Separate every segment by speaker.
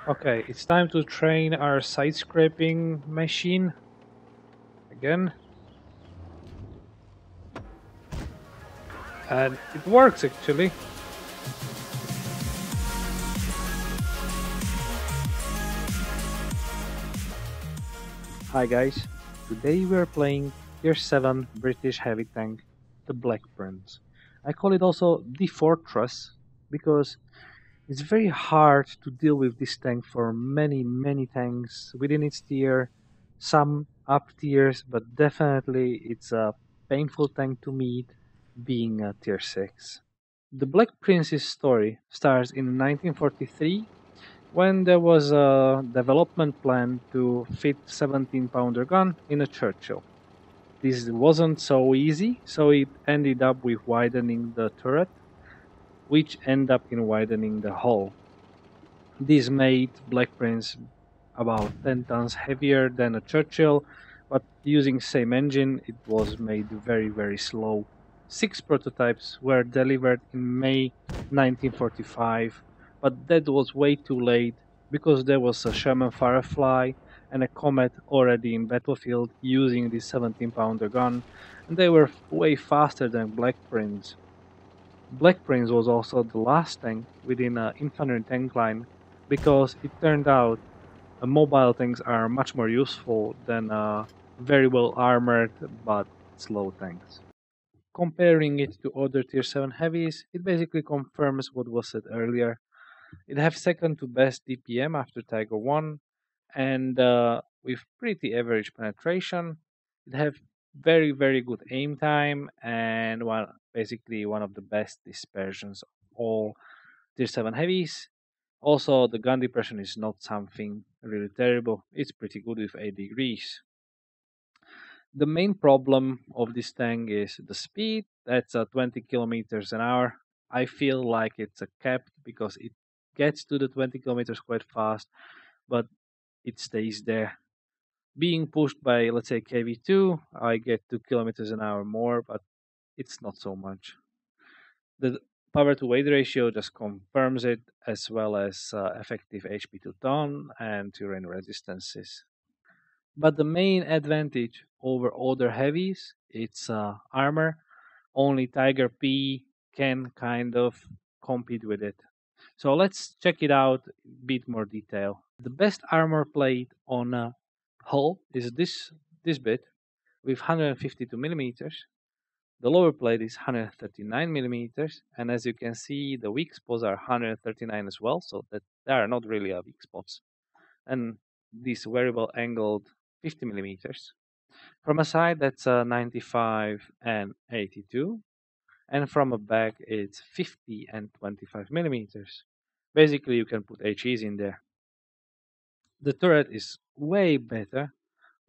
Speaker 1: Okay, it's time to train our side scraping machine again. And it works actually. Hi guys, today we're playing Tier 7 British heavy tank, the Black Prince. I call it also the Fortress because it's very hard to deal with this tank for many tanks within its tier, some up tiers, but definitely it's a painful tank to meet being a tier 6. The Black Prince's story starts in 1943 when there was a development plan to fit 17-pounder gun in a Churchill. This wasn't so easy, so it ended up with widening the turret, which ended up in widening the hull. This made Black Prince about 10 tons heavier than a Churchill, but using same engine, it was made very slow. 6 prototypes were delivered in May 1945, but that was way too late because there was a Sherman Firefly and a Comet already in battlefield using this 17-pounder gun, and they were way faster than Black Prince. Black Prince was also the last tank within an infantry tank line because it turned out mobile tanks are much more useful than very well armored but slow tanks. Comparing it to other tier 7 heavies, it basically confirms what was said earlier. It has second to best DPM after Tiger 1 and with pretty average penetration. It have very good aim time and basically one of the best dispersions of all tier 7 heavies. Also, the gun depression is not something really terrible. It's pretty good with 8 degrees. The main problem of this tank is the speed. That's 20 kilometers an hour. I feel like it's a cap because it gets to the 20 kilometers quite fast, but it stays there. Being pushed by, let's say, KV2, I get 2 kilometers an hour more, but it's not so much. The power to weight ratio just confirms it, as well as effective HP to ton and terrain resistances. But the main advantage over other heavies, it's armor. Only Tiger P can kind of compete with it. So let's check it out a bit more detail. The best armor plate on a hull is this bit with 152 millimeters. The lower plate is 139 millimeters, and as you can see, the weak spots are 139 as well, so that they are not really weak spots. And this variable angled 50 millimeters. From a side, that's 95 and 82, and from a back, it's 50 and 25 millimeters. Basically, you can put HEs in there. The turret is way better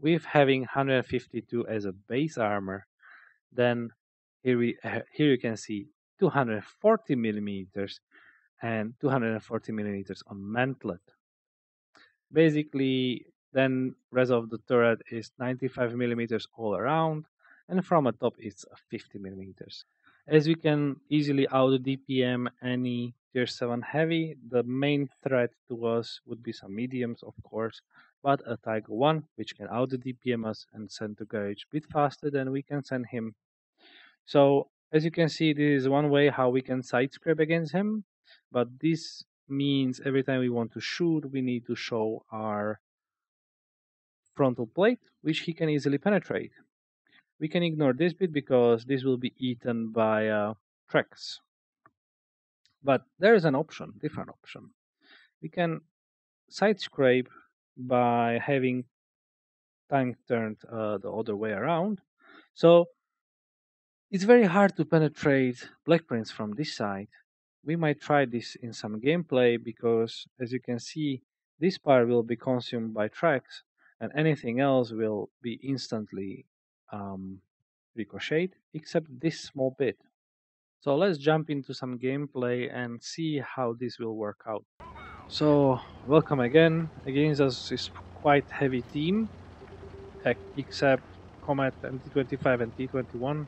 Speaker 1: with having 152 as a base armor. Then here you can see 240 millimeters and 240 millimeters on mantlet. Basically, then rest of the turret is 95 millimeters all around, and from the top it's 50 millimeters. As we can easily out DPM any tier 7 heavy, the main threat to us would be some mediums, of course, but a Tiger 1, which can out DPM us and send to garage a bit faster than we can send him. So, as you can see, this is one way how we can side scrape against him, but this means every time we want to shoot, we need to show our frontal plate, which he can easily penetrate. We can ignore this bit because this will be eaten by tracks. But there is an option, different option. We can side scrape by having tank turned the other way around. So it's very hard to penetrate Black Prince from this side. We might try this in some gameplay because, as you can see, this part will be consumed by tracks and anything else will be instantly ricocheted except this small bit. So let's jump into some gameplay and see how this will work out. So welcome again. Against us is quite heavy team, except Comet and T25 and T21.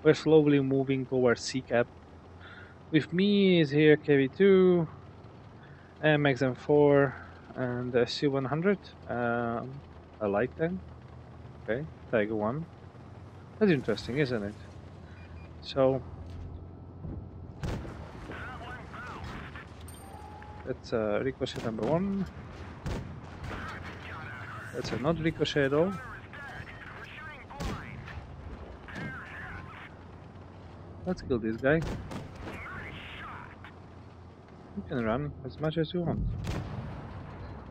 Speaker 1: We're slowly moving towards C-cap. With me is here KV2, MX4, And the SC-100, a light tank. Okay, Tiger 1. That's interesting, isn't it? So that's ricochet number 1. That's a not ricochet at all. Let's kill this guy. You can run as much as you want.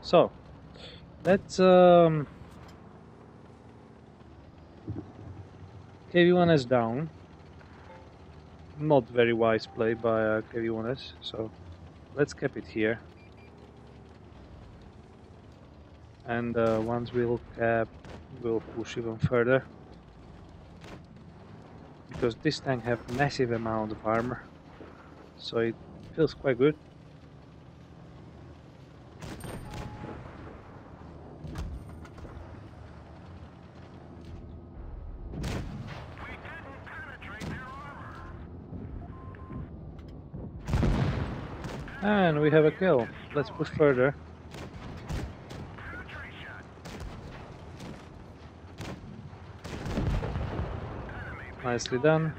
Speaker 1: So let's KV-1S down. Not very wise play by KV-1S, so let's cap it here. And once we'll cap, we'll push even further. Because this tank have massive amount of armor, so it feels quite good. And we have a kill. Let's push further. Nicely done.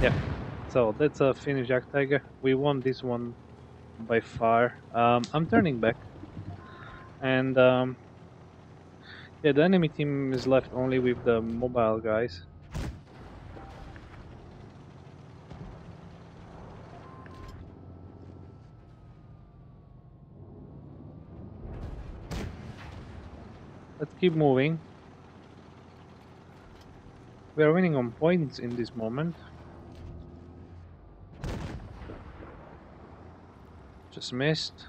Speaker 1: Yeah, so that's a finished Jack Tiger. We won this one by far. I'm turning back. And yeah, the enemy team is left only with the mobile guys. Let's keep moving. We are winning on points in this moment. Just missed.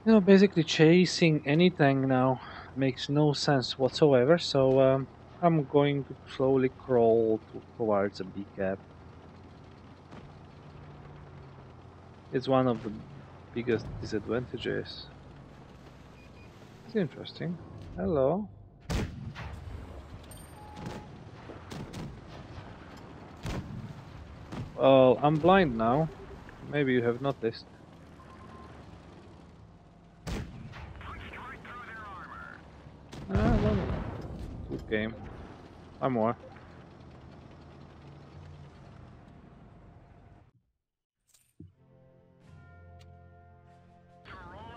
Speaker 1: You know, basically chasing any tank now makes no sense whatsoever, so I'm going to slowly crawl towards a B cap. It's one of the biggest disadvantages. It's interesting. Hello. Well, I'm blind now. Maybe you have noticed. No. Good game. Armour.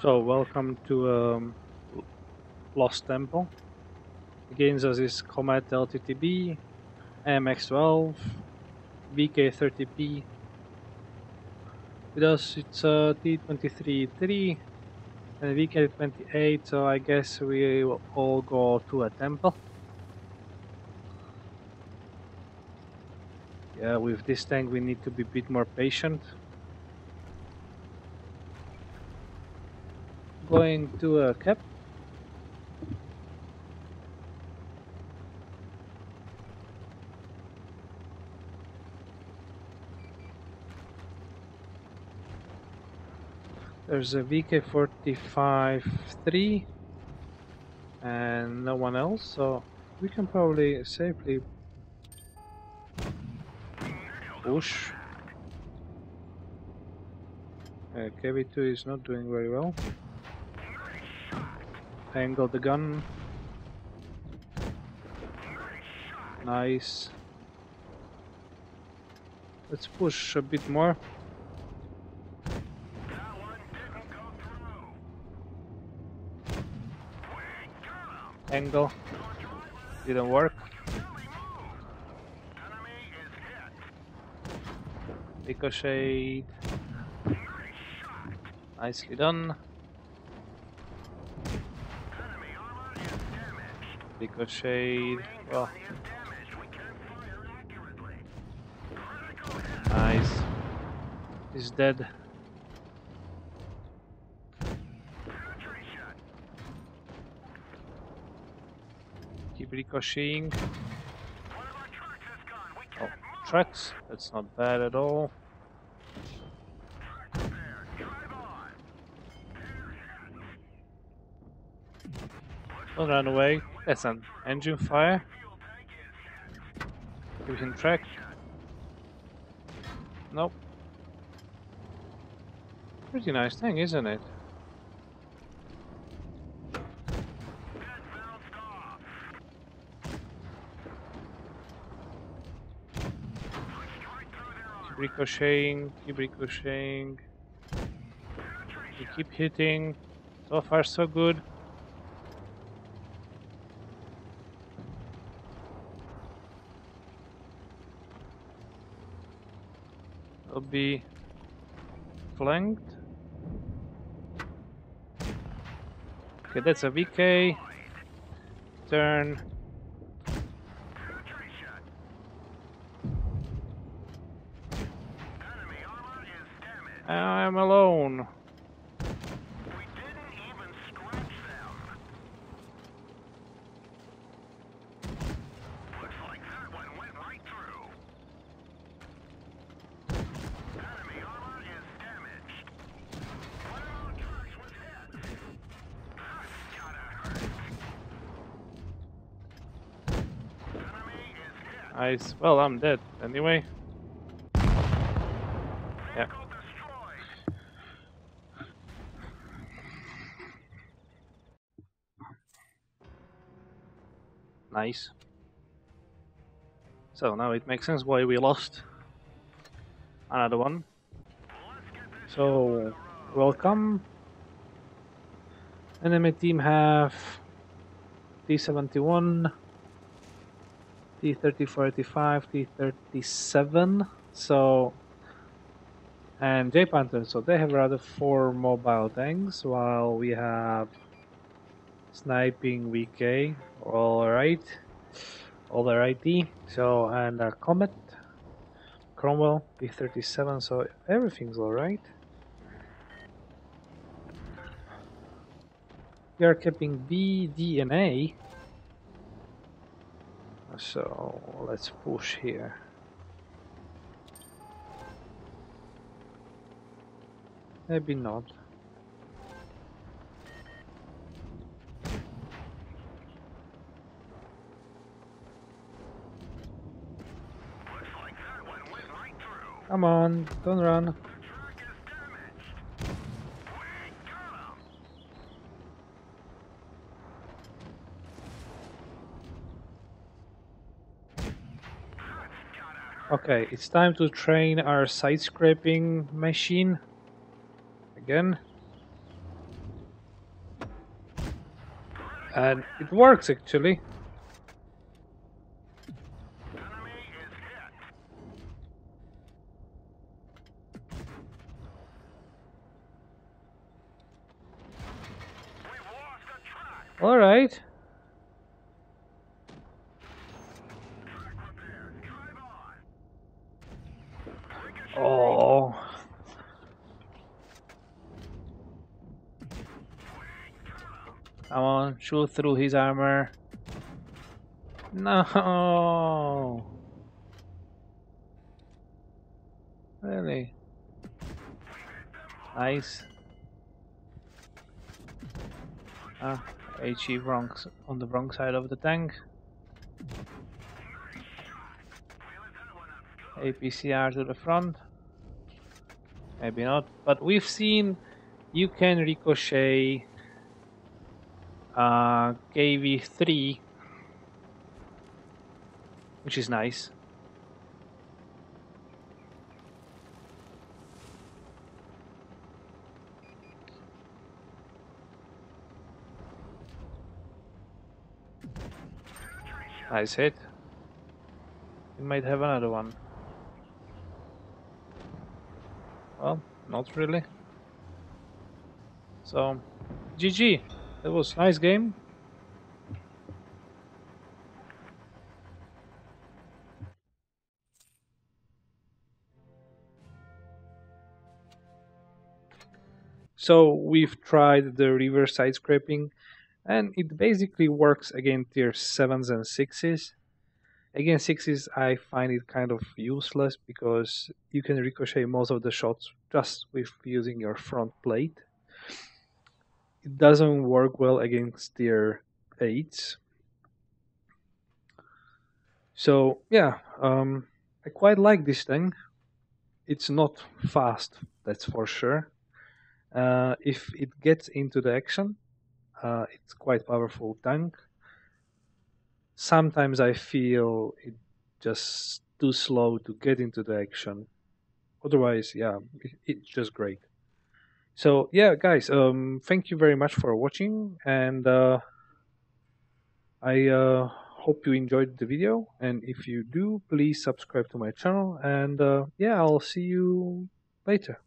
Speaker 1: So, welcome to Lost Temple. Against us is Comet LTTB, AMX-12, VK-30P. With us it's T-23-3 and VK-28, so I guess we will all go to a temple. Yeah, with this tank we need to be a bit more patient. Going to a cap. There's a VK-45-3 and no one else, so we can probably safely push. KV-2 is not doing very well. Angle the gun. Nice. Let's push a bit more. Angle. Didn't work. Ricochet. Nicely done. Ricochet. Oh. Nice. He's dead. Keep ricocheting. Oh, trucks. That's not bad at all. Don't run away. That's an engine fire. Give him track. Nope. Pretty nice thing, isn't it? Keep ricocheting, keep ricocheting. You keep hitting. So far, so good. Will be flanked. Okay, that's a VK. Turn. I'm alone. Nice. Well, I'm dead anyway. Yeah. Nice. So now it makes sense why we lost another one. So, welcome. Enemy team have T-71, T-34-85, T-37. So, and J Panther. So they have rather 4 mobile tanks, while we have sniping VK. All right, alrighty. So and Comet, Cromwell, T-37. So everything's all right. We are keeping B, D, and A. So let's push here. Maybe not. Come on, don't run. Okay, it's time to train our side scraping machine again. And it works actually. All right. Oh. Come on, shoot through his armor. No. Really? Nice. Ah, HE wrong on the wrong side of the tank. APCR to the front. Maybe not, but we've seen you can ricochet KV3, which is nice. Nice hit. We might have another one. Well, not really. So, GG. That was a nice game. So we've tried the reverse side scraping, and it basically works against tier 7s and 6s. Against 6s, I find it kind of useless because you can ricochet most of the shots just with using your front plate. It doesn't work well against tier 8s. So yeah, I quite like this thing. It's not fast, that's for sure. If it gets into the action, it's quite powerful tank. Sometimes I feel it just too slow to get into the action. Otherwise, yeah, it's just great. So yeah, guys, thank you very much for watching, and I hope you enjoyed the video. And if you do, please subscribe to my channel, and yeah, I'll see you later.